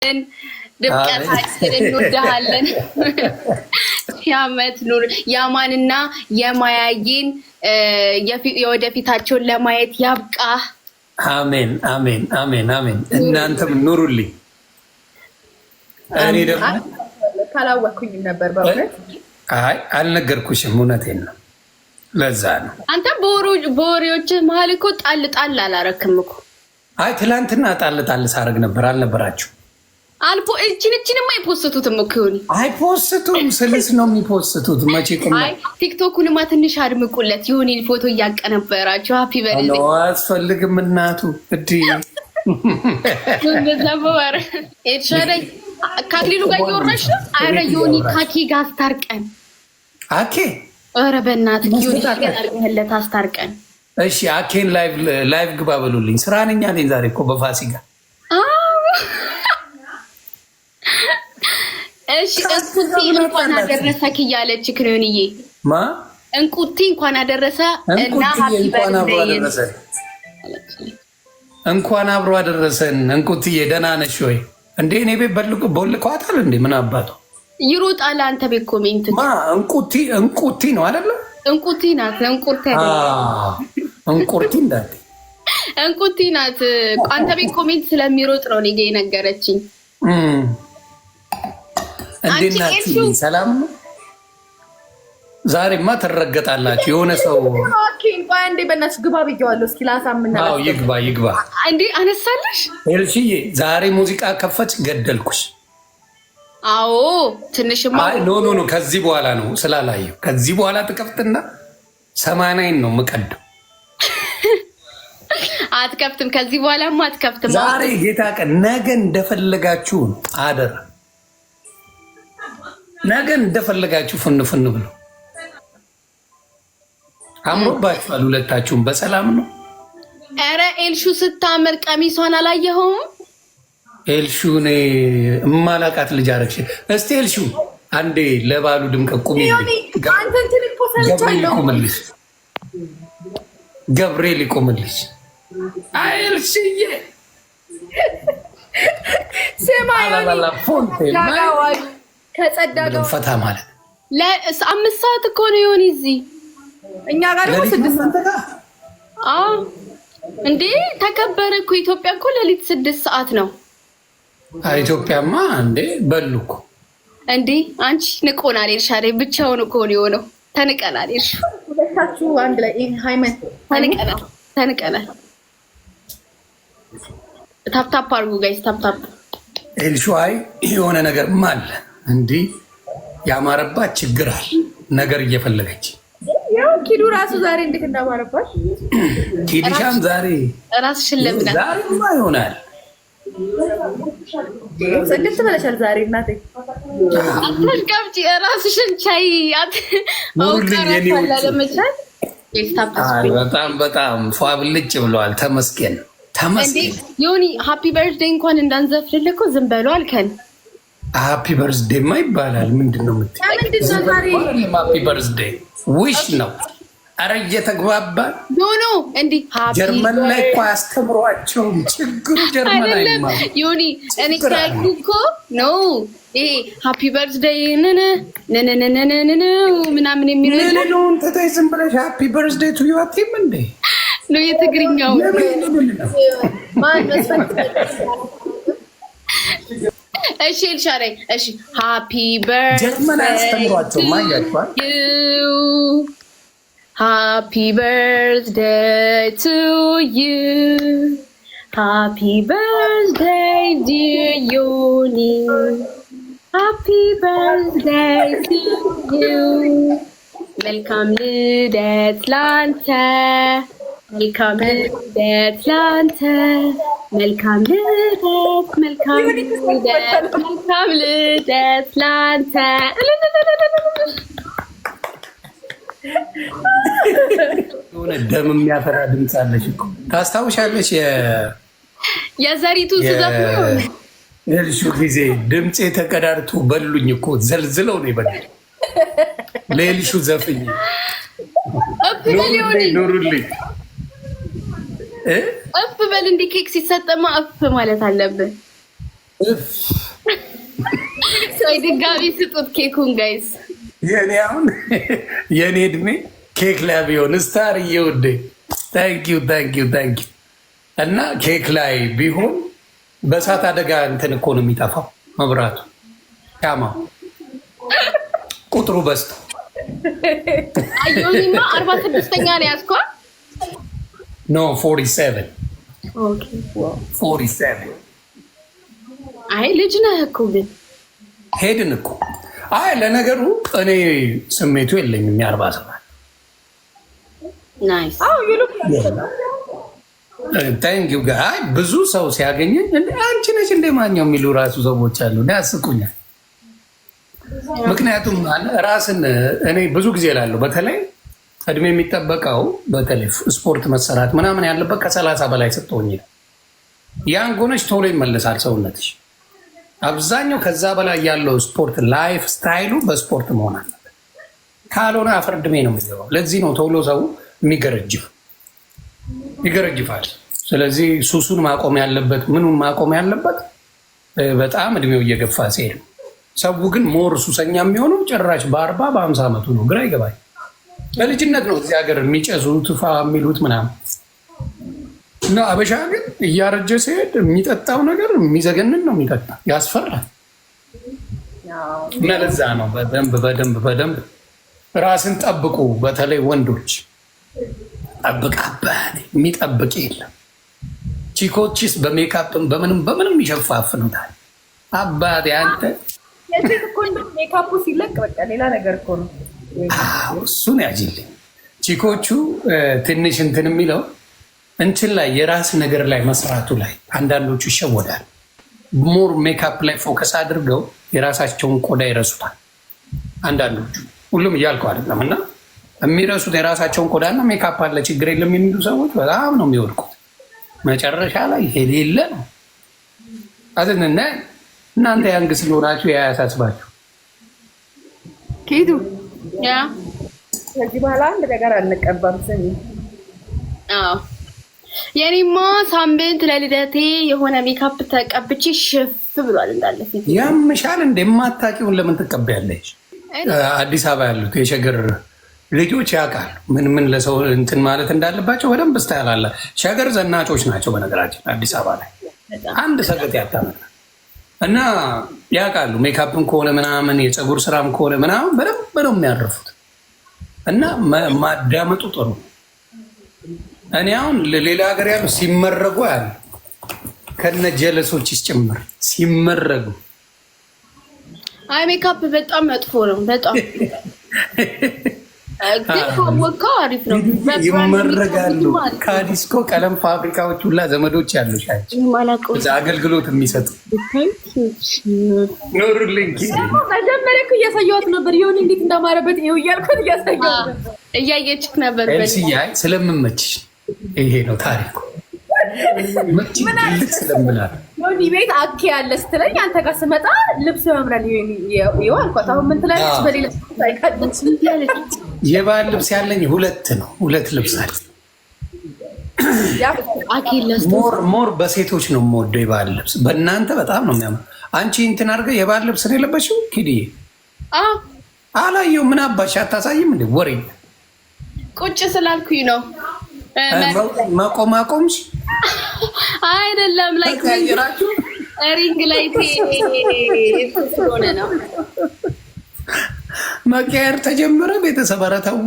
ድምቀታችን እንወዳለን። ያመት ኑር ያማንና የማያይን የወደፊታቸውን ለማየት ያብቃ። አሜን አሜን አሜን አሜን። እናንተም ኑሩልኝ። እኔ ደግሞ ካላወኩኝም ነበር በእውነት። አይ አልነገርኩሽም፣ እውነቴን ነው። ለዛ ነው አንተ በወሬዎች መሀል እኮ ጣል ጣል አላረክም እኮ። አይ ትላንትና ጣል ጣል ሳረግ ነበር። አልነበራችሁ አልፎ እቺንማ አይፖስቱትም እኮ ይሁን አይፖስቱም። ስልስ ነው የሚፖስቱት። መቼ ቆም አይ ቲክቶኩንማ ትንሽ አድምቁለት። ይሁን ፎቶ እያቀነበራችሁ ሃፒ በርዝዴ ነው አስፈልግም። እናቱ እዲ እንደዛ በወር እቺ ካክሊሉ ጋር እየወራሽ ነው። አረ ዮኒ ካኪ ጋር አስታርቀን። አኬ አረ በእናትህ ዮኒ ጋር አድርገህለት አስታርቀን። እሺ አኬን ላይቭ ግባ በሉልኝ። ስራ ነኝ አለኝ ዛሬ እኮ በፋሲካ። እሺ እንቁቲ እንኳን አደረሰክ እያለች ክሮንዬ ማ እንቁቲ እንኳን አደረሰ እና ሃፒ በርዝዴይ እንኳን አብሮ አደረሰን። እንቁቲዬ ደህና ነሽ ወይ? እንዴ እኔ ቤት በልቀዋታል እንዴ? ምን አባቱ ይሮጣል። አንተ ቤት ኮሜንት ማ እንቁቲ ነው አይደለ? እንቁቲ ናት። እንቁርቲ እንዳት እንቁቲ ናት። አንተ ቤት ኮሜንት ስለሚሮጥ ነው እኔ የነገረችኝ። እንዴት ናችሁ? ሰላም ነው? ዛሬማ ትረገጣላችሁ። የሆነ ሰው እንዴ በእናትሽ ግባ ብዬዋለሁ። እስኪ ላሳምና። አዎ ይግባ እንዴ አነሳለሽ ኤልሽዬ። ዛሬ ሙዚቃ ከፈች ገደልኩሽ። አዎ ትንሽማ ኖ ከዚህ በኋላ ነው ስላላየው። ከዚህ በኋላ ትከፍትና 80 ነው የምቀደው። አትከፍትም። ከዚህ በኋላማ አትከፍትም። ዛሬ ጌታ ቀን ነገ እንደፈለጋችሁ አደረ። ነገ እንደፈለጋችሁ ፍን ብሎ አምሮባችኋል። ሁለታችሁም በሰላም ነው። ኧረ ኤልሹ ስታምር ቀሚሷን አላየኸውም? ኤልሹ እኔ እማላቃት ልጅ አረግሽ። እስቲ ኤልሹ አንዴ ለባሉ ድምቀት ቁሚ። ገብርኤል ይቆምልሽ። አይ ኤልሽዬ ሰማያላ ፎንቴ ከጸዳ ፈታ ማለት ለ5 ሰዓት እኮ ነው የሆነ እዚህ እኛ ጋር ነው 6 ሰዓት። አዎ እንዴ ተከበረ እኮ ኢትዮጵያ እኮ ሌሊት 6 ሰዓት ነው። ኢትዮጵያማ እንዴ በሉ እኮ እንዴ አንቺ ንቆናል። ኤልሻዴ ብቻውን እኮ ነው የሆነው። ተንቀናል። እሺ ሁለታችሁ አንድ ላይ ሃይመን ተንቀናል። ታፕ አድርጉ ጋይስ ታፕ። ኤልሹ አይ የሆነ ነገር አለ እንዴ ያማረባት ችግር አለ ነገር እየፈለገች ያው ኪዱ ራሱ ዛሬ እንዴት እንዳማረባት ኪዲሻም ዛሬ ራስሽን ለምና ዛሬማ ይሆናል። ሰግጥ ብለሻል ዛሬ እናቴ። አትቀምጪ ራስሽን ቻይ በጣም ፏብልጭ ብለዋል። ተመስገን ዮኒ ሃፒ በርዝዴይ እንኳን እንዳንዘፍልልህ እኮ ዝም በሉ አልከን። ሃፒ በርዝዴይማ ይባላል። ምንድን ነው የምትይው? ሃፒ በርዝዴይ ዊሽ ነው። አረ እየተግባባን ኖ እንዲህ ጀርመን ላይ እኮ አያስተምሯቸውም። ችግሩ ጀርመን አይደለም ዮኒ። እኔ ካልኩ እኮ ኖ ይሄ ሃፒ በርዝዴይ ነነነነነነ ምናምን የሚለው ነው። ተታይ ዝም ብለሽ ሃፒ በርዝዴይ ቱ ዩ አትይም እንዴ? ነው የትግርኛው ማን መስፈት። እሺ ኤልሻዴ እሺ ሃፒ በርዝዴይ ጀርመን አያስተምሯቸውም። ማያችኋል Happy birthday to you. Happy birthday, dear Yoni. Happy birthday to you. Welcome ልደት ላንተ መልካም ልደት ላንተ መልካም ልደት ላንተ። የሆነ ደም የሚያፈራ ድምፅ አለሽ እኮ ታስታውሻለሽ? የዘሪቱ ስዘፍነው ኤልሹ ጊዜ ድምፄ ተቀዳድቶ በሉኝ እኮ ዘልዝለው ነው ይበላል። ለኤልሹ ዘፍኝ ኑሩልኝ። እፍ በል እንዲህ ኬክ ሲሰጠማ እፍ ማለት አለብን። ሰው ድጋሚ ስጡት ኬኩን ጋይስ። የኔ አሁን የኔ እድሜ ኬክ ላይ ቢሆን ስታር እየወደ ታንኪዩ እና ኬክ ላይ ቢሆን በእሳት አደጋ እንትን እኮ ነው የሚጠፋው መብራቱ ሻማው ቁጥሩ በዝቶ አዮኒማ 46ኛ ነው ያዝኳል። ኖ 47 አይ ልጅ ነህ እኮ ግን ሄድን እኮ። አይ ለነገሩ እኔ ስሜቱ የለኝም። የ47 ናይስ ታንኪዩ ጋ ብዙ ሰው ሲያገኘኝ አንቺ ነች እንደማኛው የሚሉ ራሱ ሰዎች አሉ። ያስቁኛል። ምክንያቱም ራስን እኔ ብዙ ጊዜ ላለሁ በተለይ እድሜ የሚጠበቀው በተለይ ስፖርት መሰራት ምናምን ያለበት ከ30 በላይ ስትሆኝ ያን ጎነች ቶሎ ይመለሳል ሰውነትሽ። አብዛኛው ከዛ በላይ ያለው ስፖርት ላይፍ ስታይሉ በስፖርት መሆን አለበት። ካልሆነ አፈርድሜ ነው የሚገባው። ለዚህ ነው ቶሎ ሰው ይገረጅፋል። ስለዚህ ሱሱን ማቆም ያለበት ምኑን ማቆም ያለበት በጣም እድሜው እየገፋ ሲሄድ። ሰው ግን ሞር ሱሰኛ የሚሆነው ጭራሽ በ40 በ50 ዓመቱ ነው። ግራ ይገባል። በልጅነት ነው እዚህ ሀገር የሚጨሱት ፋ የሚሉት ምናምን እና አበሻ ግን እያረጀ ሲሄድ የሚጠጣው ነገር የሚዘገንን ነው የሚጠጣ፣ ያስፈራል። እና ለዛ ነው በደንብ ራስን ጠብቁ። በተለይ ወንዶች ጠብቃበት የሚጠብቅ የለም። ቺኮችስ በሜካፕም በምንም ይሸፋፍኑታል። አባቴ አንተ ሜካፑ ሲለቅ በቃ ሌላ ነገር እኮ ነው። እሱን ያጅልኝ። ቺኮቹ ትንሽ እንትን የሚለው እንትን ላይ የራስ ነገር ላይ መስራቱ ላይ አንዳንዶቹ ይሸወዳል። ሞር ሜካፕ ላይ ፎከስ አድርገው የራሳቸውን ቆዳ ይረሱታል። አንዳንዶቹ ሁሉም እያልኩ አይደለም እና የሚረሱት የራሳቸውን ቆዳና ሜካፕ አለ ችግር የለም የሚሉ ሰዎች በጣም ነው የሚወድቁት። መጨረሻ ላይ የሌለ ነው አዘንና እናንተ ያንግ ስለሆናችሁ ያያሳስባችሁ። ኪዱ ያ ከዚህ በኋላ አንድ ነገር አንቀባም። ስሚ የኔማ ሳምንት ለልደቴ የሆነ ሜካፕ ተቀብቼ ሽፍ ብሏል እንዳለ ፊት። ያምሻል እንደማታውቂውን ለምን ትቀበያለሽ? አዲስ አበባ ያሉት የሸገር ልጆች ያውቃሉ ምን ለሰው እንትን ማለት እንዳለባቸው በደንብ ስታያላለ። ሸገር ዘናጮች ናቸው በነገራችን አዲስ አበባ ላይ አንድ ሰገጥ ያታመጣ እና ያውቃሉ። ሜካፕም ከሆነ ምናምን የፀጉር ስራም ከሆነ ምናምን በደንብ ነው የሚያርፉት እና ማዳመጡ ጥሩ። እኔ አሁን ሌላ ሀገር ያሉ ሲመረጉ ያሉ ከነ ጀለሶች ጭምር ሲመረጉ አይ ሜካፕ በጣም መጥፎ ነው። በጣም ግን ካወቀው አሪፍ ነው። ይመረጋሉ። ከዲስኮ ቀለም ፋብሪካዎች ሁላ ዘመዶች ያሉሽ አንቺ እዛ አገልግሎት የሚሰጡ ኖሩልኝ። መጀመሪያ እኮ እያሳየኋት ነበር የሆነ እንዴት እንዳማረበት ይኸው እያልኩት እያሳየኋት እያየችክ ነበር። ኤልሲያይ ስለምመችሽ ይሄ ነው ታሪኩ። መች ትልቅ ስለምላል ዮኒ ቤት አኬ ያለ ስትለኝ አንተ ጋር ስመጣ ልብስ መምረል ይኸው አልኳት። አሁን ምን ትላለች? በሌላ የባህል ልብስ ያለኝ ሁለት ልብስ አለ። ሞር በሴቶች ነው የምወደው የባህል ልብስ። በእናንተ በጣም ነው የሚያምር። አንቺ እንትን አድርገህ የባህል ልብስ ነው የለበሽው? ኪድዬ አላየው። ምን አባሽ አታሳይም እንዴ? ወሬ ቁጭ ስላልኩኝ ነው። መቆምሽ አይደለም ላይ ሪንግ ላይ ስለሆነ ነው። መቀየር ተጀመረ። ቤተሰብ ኧረ ተው።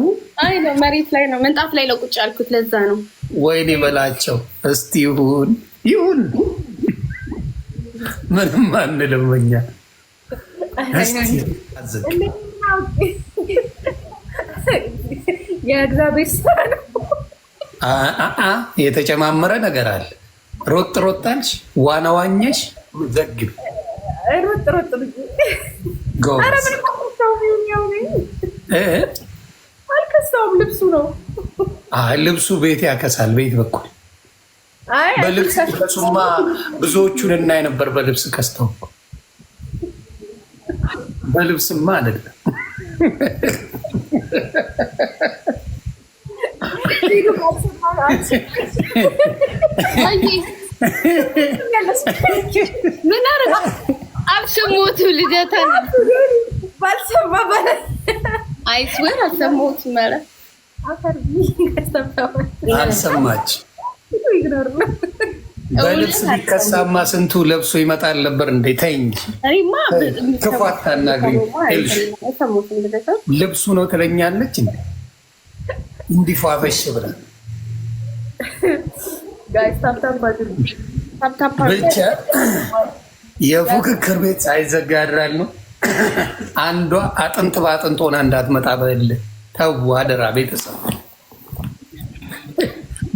አይ ነው መሬት ላይ ነው ምንጣፍ ላይ ነው ቁጭ ያልኩት። ለዛ ነው። ወይኔ በላቸው እስቲ ይሁን ምንም አንልም እኛ። የእግዚአብሔር ስራ ነው። የተጨማመረ ነገር አለ። ሮጥ ሮጣንሽ ዋና ዋኘሽ ዘግቢ ሮጥ አልከሳውም። ልብሱ ነው። ልብሱ ቤት ያከሳል። ቤት በኩል በልብስ ከሱማ ብዙዎቹን እናይ ነበር። በልብስ ከስተው በልብስማ አይደለም። ምን አረጋ አብሽሞቱ ልደታ ባልሰማ ማለት አይስወር አልሰማሁት ማለት አልሰማች። በልብስ ቢከሳማ ስንቱ ለብሶ ይመጣል ነበር እንዴ? ተይኝ፣ ክፉ አታናግሪኝ። ልብሱ ነው ትለኛለች እንዴ? እንዲፏፈሽ ብላ ብቻ የፉክክር ቤት ሳይዘጋ ያድራል ነው። አንዷ አጥንት በአጥንት ሆና እንዳትመጣ በል ተው፣ አደራ ቤተሰብ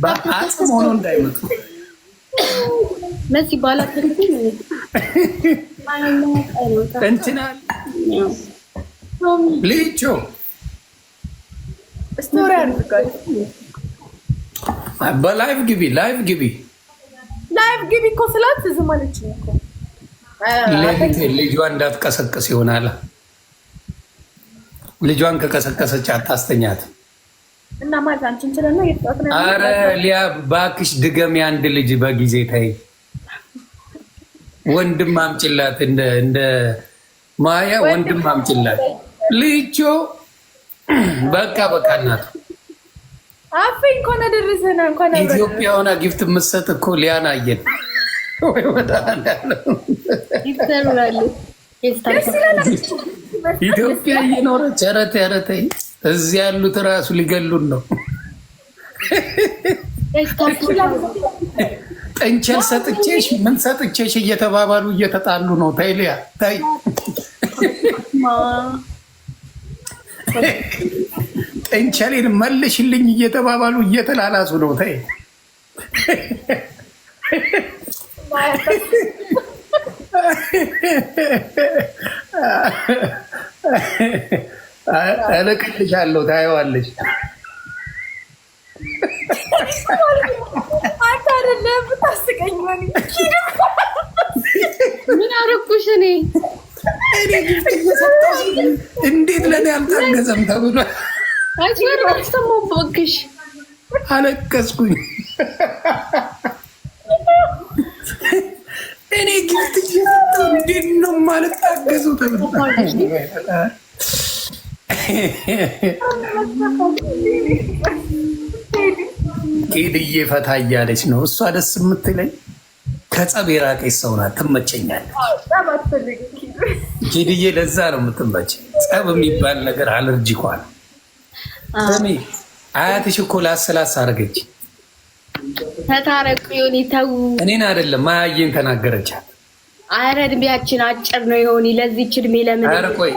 በአጽም ሆኖ እንዳይመጡ። ለዚህ ባላ እንትና ልጆ ስቶሪ አድርጋል። በላይቭ ግቢ፣ ላይቭ ግቢ፣ ላይቭ ግቢ እኮ ስላት ዝም አለችኝ እኮ። ልጇን እንዳትቀሰቅስ ይሆናል። ልጇን ከቀሰቀሰች አታስተኛት እና ማለት አንቺን ችለና የጣት ነው። አረ ሊያ ባክሽ ድገም፣ አንድ ልጅ በጊዜ ታይ። ወንድም አምጪላት፣ እንደ ማያ ወንድም አምጪላት። ልጆ በቃ እናት አፌ እንኳን አደረሰና እንኳን ኢትዮጵያ ሆና ጊፍት የምትሰጥ እኮ ሊያን አየን ወይ ወጣ እንዳለው ኢትዮጵያ እየኖረች ኧረ ተይ፣ እዚህ ያሉት እራሱ ሊገሉን ነው። ጥንቸል ሰጥቼሽ ምን ሰጥቼሽ እየተባባሉ እየተጣሉ ነው። ተይ ሊያ ተይ። ጥንቸሌን መልሽልኝ እየተባባሉ እየተላላሱ ነው። ተይ እልክልሻለሁ፣ ታየዋለሽ። አንተ አይደለም ብታስቀኝ ምን አደረኩሽ እኔ? እንዴት ለእኔ አልታገዘም ተብሎ አይስወር አልሰማሁም። በወግሽ አለቀስኩኝ። እኔ ጊፍት እየሰጠሁ እንዴት ነው ማለት ታገዙ ተብሎ ሄድዬ ፈታ እያለች ነው እሷ ደስ የምትለኝ። ከጸብ የራቀች ሰው ናት፣ ትመቸኛለች። ሄድዬ ለዛ ነው የምትመቸኝ። ጸብ የሚባል ነገር አለርጂኳ ነው። አያትሽ እኮ ላስላስ አደረገች። ተታረቁ ዮኒ ተው። እኔን አይደለም ማያየን ተናገረቻት። አረ እድሜያችን አጭር ነው ዮኒ፣ ለዚህች እድሜ ለምን? አረ ቆይ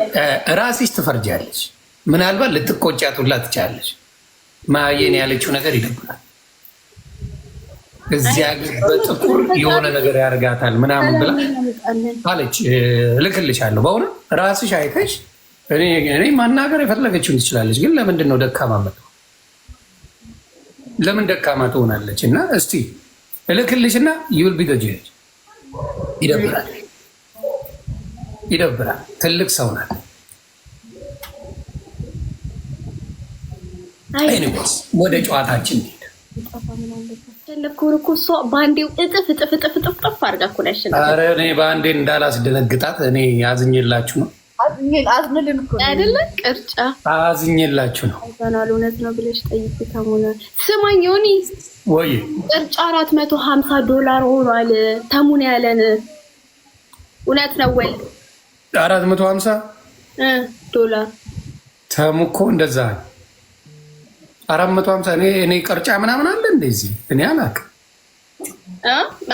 ራስሽ ትፈርጃለች። ምናልባት ልትቆጫት ሁላ ትችላለች። ማያየን ያለችው ነገር ይደብራል። እዚያ ግን በጥቁር የሆነ ነገር ያደርጋታል ምናምን ብላ አለች። እልክልሻለሁ። በእውነት ራስሽ አይተሽ እኔ ማናገር የፈለገችውን ትችላለች። ግን ለምንድን ነው ደካማ መጣ? ለምን ደካማ ትሆናለች? እና እስቲ እልክልሽና ይውል ቢገጅ ይደብራል። ትልቅ ሰው ናት። ኤኒዌይስ ወደ ጨዋታችን ሄድ። እኮ እሷ በአንዴው እጥፍ አድርጋ እኮ ነው ያሸነፈችው። ኧረ እኔ በአንዴ እንዳላስደነግጣት እኔ ያዝኝላችሁ ነው አይደለ? ቅርጫ አዝኝላችሁ ነው። እውነት ነው ብለሽ ጠይቂ። ተሙነ ስማኝ ዮኒ፣ ወይ ቅርጫ $450 ሆኗል። ተሙነ ያለን እውነት ነው ወይ? $450 ተሙ እኮ እንደዛ 450 እኔ ቅርጫ ምናምን አለ እንደዚህ እኔ አላውቅም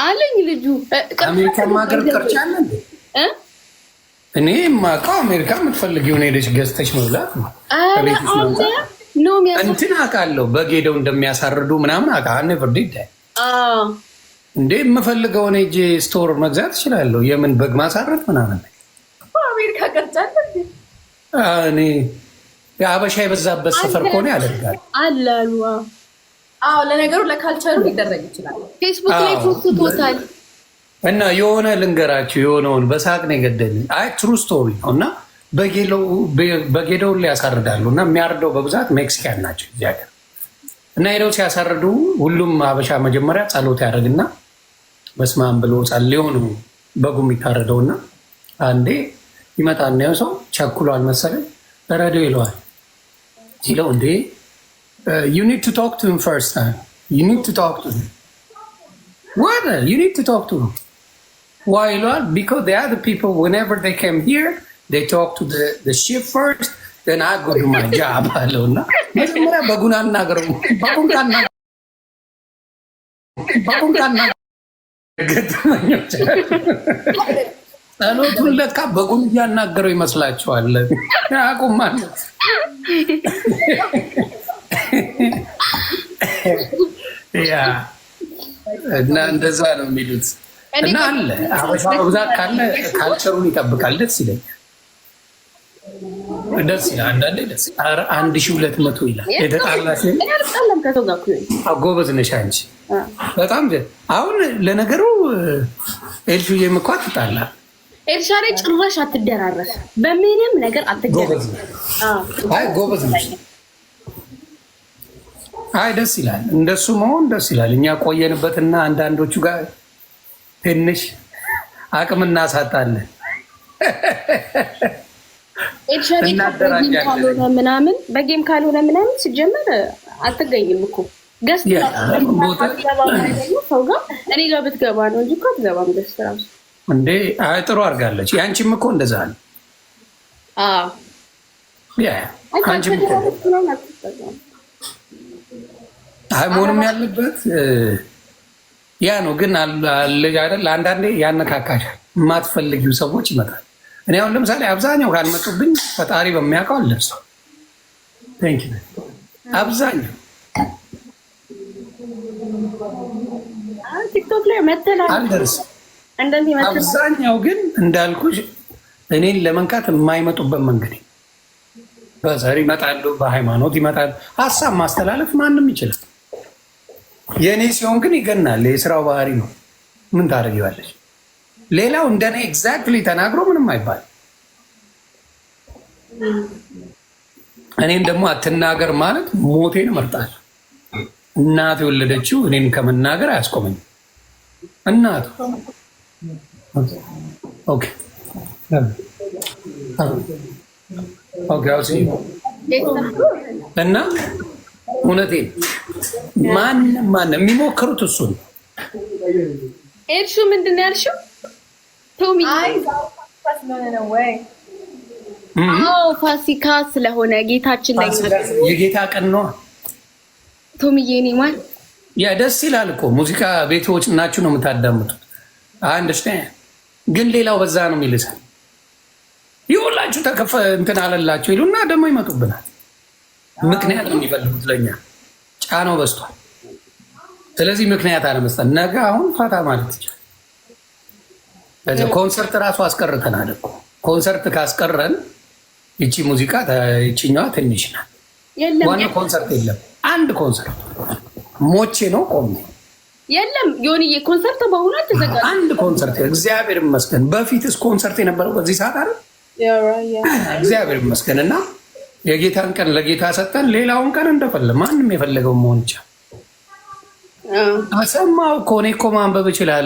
አለኝ ልጁ። አሜሪካ ሀገር ቅርጫ አለ እንዴ? እኔ የማውቀው አሜሪካ የምትፈልጊውን ሄደሽ ገዝተሽ መብላት ነው። እንትን አውቃለሁ በጌደው እንደሚያሳርዱ ምናምን አውቃለሁ። ፍርድ እንዴ የምፈልገውን ሄጄ ስቶር መግዛት እችላለሁ። የምን በግ ማሳረድ ምናምን አሜሪካ ቅርጫ እኔ የአበሻ የበዛበት ሰፈር ከሆነ ያደርጋል አላሉ። አዎ ለነገሩ ለካልቸሩ ሊደረግ ይችላል። ፌስቡክ ላይ ፖስቶታል። እና የሆነ ልንገራችሁ የሆነውን በሳቅ ነው የገደልኝ። አይ ትሩ ስቶሪ ነው። እና በጌደውን ላይ ያሳርዳሉ። እና የሚያርደው በብዛት ሜክሲካን ናቸው እዚህ ሀገር። እና ሄደው ሲያሳርዱ ሁሉም አበሻ መጀመሪያ ጸሎት ያደርግና በስማም ብሎ ጸልዮ ነው በጉ የሚታረደውና አንዴ ይመጣና ያው ሰው ቸኩሏል መሰለኝ ረዶ ይለዋል ሲለው እንዴ you need to talk to him first time. You need to talk to him. What? You need to talk to him. Why, Lord? Because the other people, whenever they came here, they talk to the ship first, then I go do my job alone. ጸሎቱን ለካ በጉን እያናገረው ይመስላችኋል? አቁም ማለት ያ እና እንደዛ ነው የሚሉት። እና አለ አበሻ በብዛት ካለ ካልቸሩን ይጠብቃል። ደስ ይለኛል። ደስ ይላል። አንዳንዴ ደስ 1200 ይላል። የተጣላሽ ጎበዝ ነሽ አንቺ በጣም አሁን ለነገሩ ኤልሹዬም እኮ አትጣላ ኤልሻዳይ ጭራሽ አትደራረስ፣ በምንም ነገር አትደራረስ። አይ ጎበዝ ነሽ። አይ ደስ ይላል። እንደሱ መሆን ደስ ይላል። እኛ ቆየንበትና አንዳንዶቹ ጋር ትንሽ አቅም እናሳጣለን። ኤልሻዳይ በጌም ካልሆነ ምናምን ሲጀመር አትገኝም እኮ ገስት ሰው ጋር እኔ ጋር ብትገባ ነው እንጂ እኮ አትገባም ገስት ራሱ እንዴ። አይ ጥሩ አድርጋለች። ያንቺም እኮ እንደዛ ነው። አዎ ያ አንቺም እኮ አይ መሆንም ያለበት ያ ነው። ግን አይደል አንዳንዴ ያነካካሻል። የማትፈልጊው ሰዎች ይመጣል። እኔ አሁን ለምሳሌ አብዛኛው ካልመጡብኝ ፈጣሪ በሚያውቀው አልደርሰው። አብዛኛው ቲክቶክ ላይ መተናል አልደርስም። አብዛኛው ግን እንዳልኩሽ እኔን ለመንካት የማይመጡበት መንገድ በዘር ይመጣሉ፣ በሃይማኖት ይመጣሉ። ሀሳብ ማስተላለፍ ማንም ይችላል። የእኔ ሲሆን ግን ይገናል። የስራው ባህሪ ነው። ምን ታደርጊዋለሽ? ሌላው እንደኔ ኤግዛክትሊ ተናግሮ ምንም አይባል። እኔም ደግሞ አትናገር ማለት ሞቴን እመርጣለሁ። እናት የወለደችው እኔን ከመናገር አያስቆመኝም። እናቱ ኦኬ እና እውነቴን ማንም የሚሞክሩት እሱን ኤልሹ ምንድን ነው ያልሽው? ቶሚ ፋሲካ ስለሆነ ጌታችን ላይ የጌታ ቀን ነው። ቶሚዬ እኔ ማለት ያ ደስ ይላል እኮ ሙዚቃ ቤቶች ናችሁ ነው የምታዳምጡት። አንደርስታንድ ግን ሌላው በዛ ነው የሚልሳል። ይኸውላችሁ ተከፈ እንትን አለላቸው ይሉና ደግሞ ይመጡብናል። ምክንያት ነው የሚፈልጉት ለኛ ጫናው በዝቷል። ስለዚህ ምክንያት አለመስጠት ነገ አሁን ፋታ ማለት ይቻላል። ለዚህ ኮንሰርት ራሱ አስቀርተናል እኮ ኮንሰርት ካስቀረን ይቺ ሙዚቃ ይቺኛዋ ትንሽ ናት። ዋና ኮንሰርት የለም። አንድ ኮንሰርት ሞቼ ነው ቆሜ የለም ዮኒዬ ኮንሰርት በእውነት ተዘጋጅ። አንድ ኮንሰርት እግዚአብሔር ይመስገን። በፊትስ ኮንሰርት የነበረው በዚህ ሰዓት አይደል? እግዚአብሔር ይመስገን። እና የጌታን ቀን ለጌታ ሰጠን። ሌላውን ቀን እንደፈለ ማንም የፈለገው መሆን ይቻላል። አሰማው እኮ እኔ እኮ ማንበብ እችላለሁ።